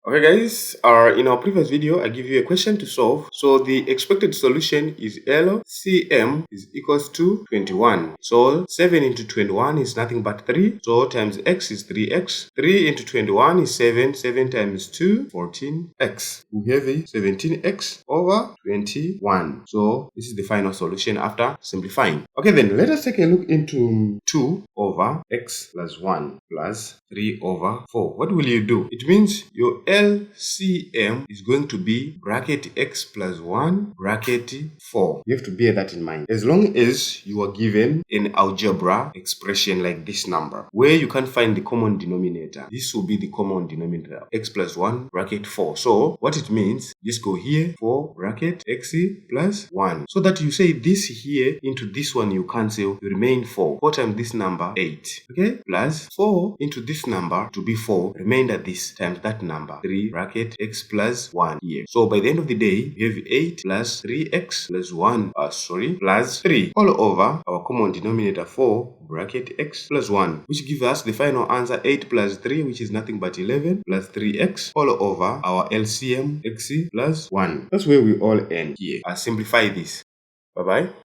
Okay guys, in our previous video, I give you a question to solve. So the expected solution is LCM is equals to 21. So 7 into 21 is nothing but 3. So times x is 3x. 3 into 21 is 7. 7 times 2, 14x. We have a 17x over 21. So this is the final solution after simplifying. Okay then, let us take a look into 2 over x plus 1 plus 3 over 4. What will you do? It means your LCM is going to be bracket x plus 1 bracket 4. You have to bear that in mind. As long as you are given an algebra expression like this number, where you can find the common denominator, this will be the common denominator, x plus 1 bracket 4. So what it means, just go here, 4 bracket x plus 1. So that you say this here into this one, you cancel, you remain 4. 4 times this number, 8. Okay? Plus 4 into this number to be 4, remainder this times that number, 3 bracket x plus 1 here. So by the end of the day, you have 8 plus 3x plus 1, plus 3 all over our common denominator 4 bracket x plus 1, which gives us the final answer 8 plus 3, which is nothing but 11 plus 3x all over our LCM x plus 1. That's where we all end here. I'll simplify this. Bye bye.